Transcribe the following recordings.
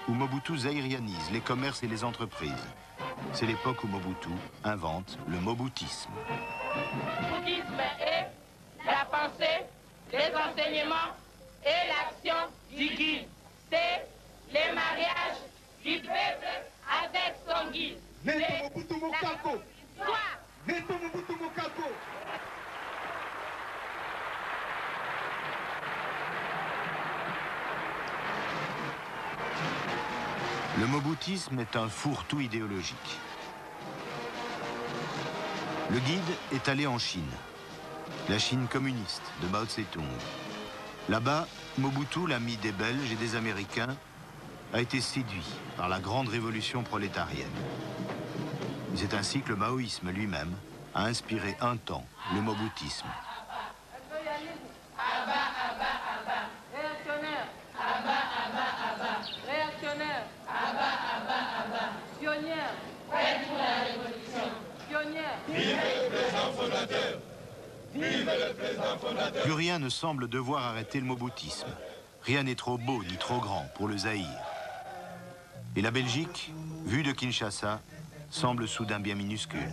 où Mobutu zaïrianise les commerces et les entreprises. C'est l'époque où Mobutu invente le moboutisme. Le moboutisme est la pensée, les enseignements et l'action du guide. C'est les mariages du peuple avec son guide. Le moboutisme est un fourre-tout idéologique. Le guide est allé en Chine, la Chine communiste de Mao Tse-tung. Là-bas, Mobutu, l'ami des Belges et des Américains, a été séduit par la grande révolution prolétarienne. C'est ainsi que le maoïsme lui-même a inspiré un temps le moboutisme. Plus rien ne semble devoir arrêter le moboutisme. Rien n'est trop beau ni trop grand pour le Zaïre. Et la Belgique, vue de Kinshasa, semble soudain bien minuscule.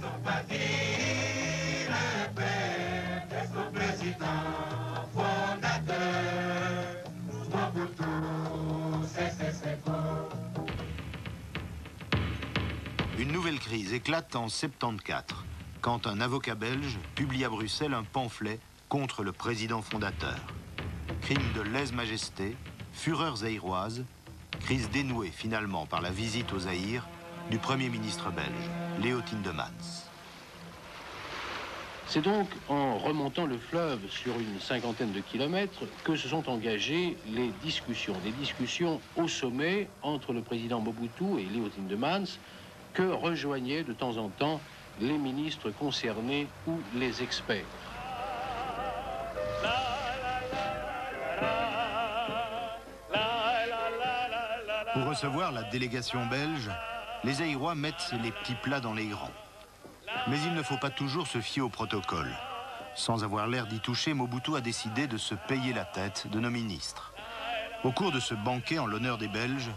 Une nouvelle crise éclate en 1974, quand un avocat belge publie à Bruxelles un pamphlet contre le président fondateur. Crime de lèse-majesté, fureur zaïroise, crise dénouée finalement par la visite au Zaïre du Premier ministre belge, Léo Tindemans. C'est donc en remontant le fleuve sur une cinquantaine de kilomètres que se sont engagées les discussions. Des discussions au sommet entre le président Mobutu et Léo Tindemans, que rejoignaient de temps en temps les ministres concernés ou les experts. Pour recevoir la délégation belge, les Zaïrois mettent les petits plats dans les grands. Mais il ne faut pas toujours se fier au protocole. Sans avoir l'air d'y toucher, Mobutu a décidé de se payer la tête de nos ministres. Au cours de ce banquet en l'honneur des Belges,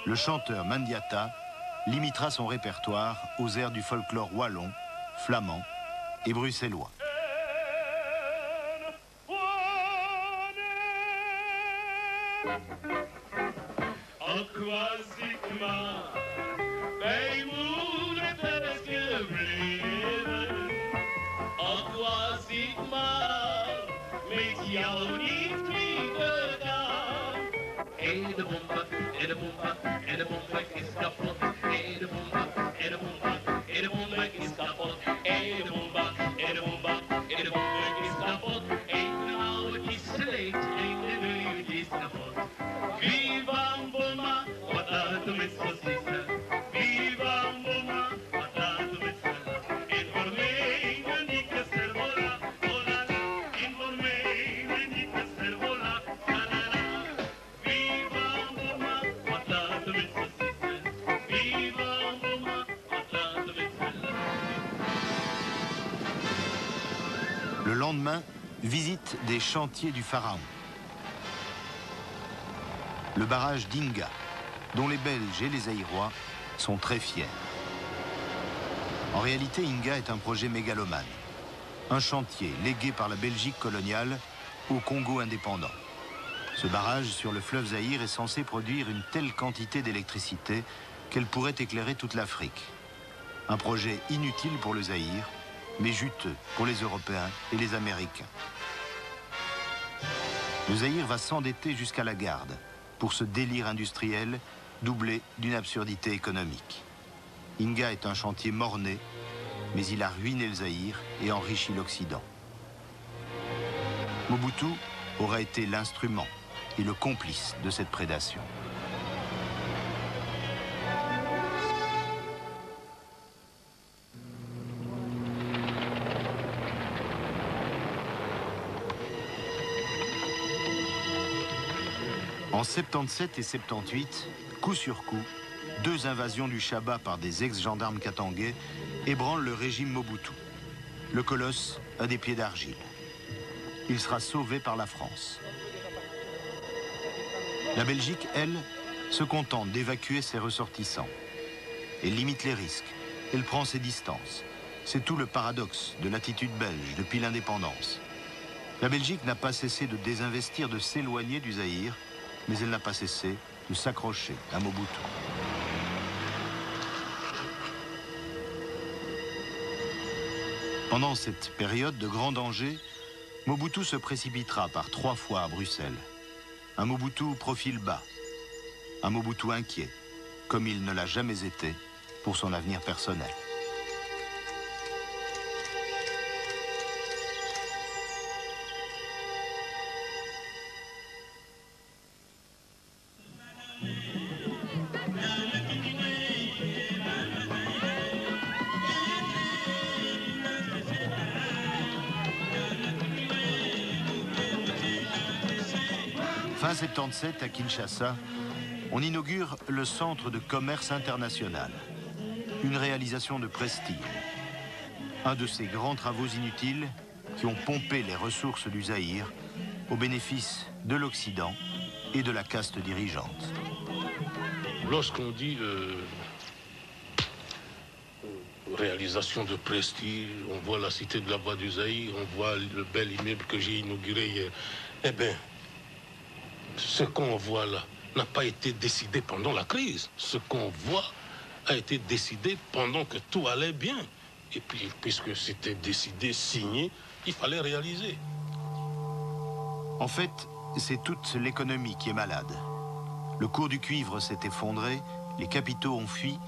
le chanteur Mandiata limitera son répertoire aux airs du folklore wallon, flamand et bruxellois. En de bomba is kapot. En de bomba is kapot. En de bomba is kapot. En nou het is slecht. En de nu is kapot. Viva bomba, wat laat de mens verzissen. Viva bomba, wat laat de mens verzissen. En voor mij een dikke servola, oh la la. En voor mij een dikke servola, la la la. Viva bomba, wat laat de mens verzissen. Viva bomba, wat laat de mens verzissen. Le lendemain, visite des chantiers du Pharaon. Le barrage d'Inga, dont les Belges et les Zaïrois sont très fiers. En réalité, Inga est un projet mégalomane. Un chantier légué par la Belgique coloniale au Congo indépendant. Ce barrage sur le fleuve Zaïre est censé produire une telle quantité d'électricité qu'elle pourrait éclairer toute l'Afrique. Un projet inutile pour le Zaïre, mais juteux pour les Européens et les Américains. Le Zaïre va s'endetter jusqu'à la garde pour ce délire industriel doublé d'une absurdité économique. Inga est un chantier mort-né, mais il a ruiné le Zaïre et enrichi l'Occident. Mobutu aurait été l'instrument et le complice de cette prédation. En 77 et 78, coup sur coup, deux invasions du Chaba par des ex-gendarmes katangais ébranlent le régime Mobutu. Le colosse a des pieds d'argile. Il sera sauvé par la France. La Belgique, elle, se contente d'évacuer ses ressortissants. Elle limite les risques, elle prend ses distances. C'est tout le paradoxe de l'attitude belge depuis l'indépendance. La Belgique n'a pas cessé de désinvestir, de s'éloigner du Zaïre, mais elle n'a pas cessé de s'accrocher à Mobutu. Pendant cette période de grand danger, Mobutu se précipitera par 3 fois à Bruxelles. Un Mobutu profil bas, un Mobutu inquiet, comme il ne l'a jamais été pour son avenir personnel. Fin 77, à Kinshasa, on inaugure le Centre de commerce international. Une réalisation de prestige. Un de ces grands travaux inutiles qui ont pompé les ressources du Zaïre au bénéfice de l'Occident et de la caste dirigeante. Lorsqu'on dit réalisation de prestige, on voit la cité de la Voie du Zaïre, on voit le bel immeuble que j'ai inauguré hier. Eh bien, ce qu'on voit là n'a pas été décidé pendant la crise. Ce qu'on voit a été décidé pendant que tout allait bien. Et puis, puisque c'était décidé, signé, il fallait réaliser. En fait, c'est toute l'économie qui est malade. Le cours du cuivre s'est effondré, les capitaux ont fui,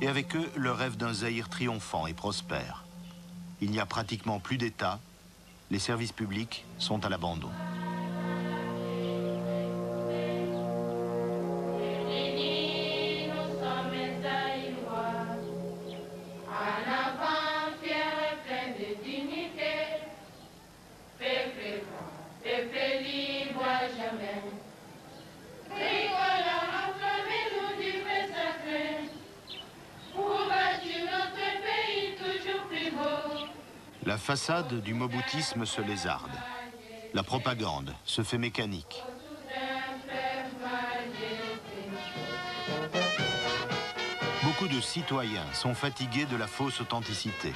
et avec eux, le rêve d'un Zaïre triomphant et prospère. Il n'y a pratiquement plus d'État, les services publics sont à l'abandon. La façade du moboutisme se lézarde. La propagande se fait mécanique. Beaucoup de citoyens sont fatigués de la fausse authenticité.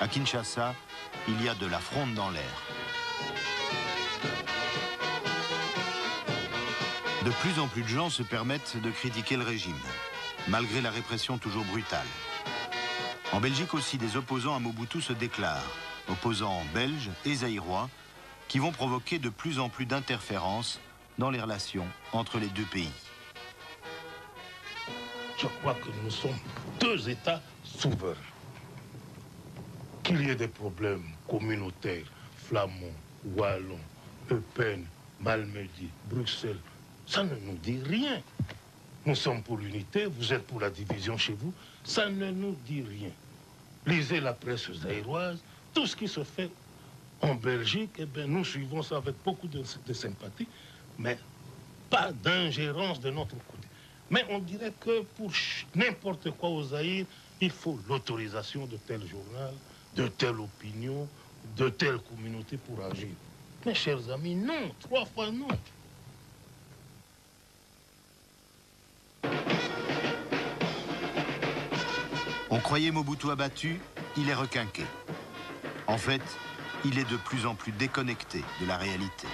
À Kinshasa, il y a de la fronde dans l'air. De plus en plus de gens se permettent de critiquer le régime, malgré la répression toujours brutale. En Belgique aussi, des opposants à Mobutu se déclarent, opposants belges et zaïrois, qui vont provoquer de plus en plus d'interférences dans les relations entre les deux pays. Je crois que nous sommes 2 États souverains. Qu'il y ait des problèmes communautaires, flamands, wallons, Eupen, Malmedy, Bruxelles, ça ne nous dit rien. Nous sommes pour l'unité, vous êtes pour la division chez vous, ça ne nous dit rien. Lisez la presse zaïroise, tout ce qui se fait en Belgique, eh bien, nous suivons ça avec beaucoup de sympathie, mais pas d'ingérence de notre côté. Mais on dirait que pour n'importe quoi au Zaïre, il faut l'autorisation de tel journal, de telle opinion, de telle communauté pour agir. Mes chers amis, non, 3 fois non. On croyait Mobutu abattu, il est requinqué. En fait, il est de plus en plus déconnecté de la réalité.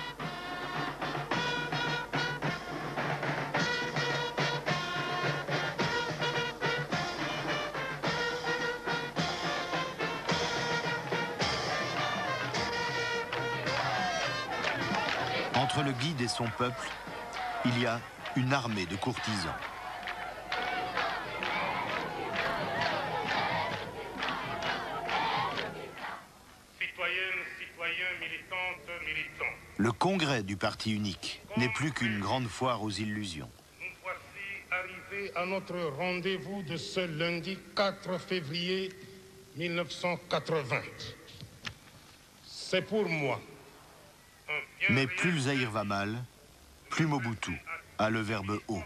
Entre le guide et son peuple, il y a une armée de courtisans. Le congrès du parti unique n'est plus qu'une grande foire aux illusions. Nous voici arrivés à notre rendez-vous de ce lundi 4 février 1980. C'est pour moi. Mais plus le Zaïre va mal, plus Mobutu a le verbe haut.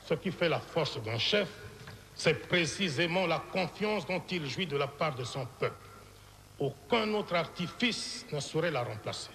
Ce qui fait la force d'un chef, c'est précisément la confiance dont il jouit de la part de son peuple. Aucun autre artifice ne saurait la remplacer.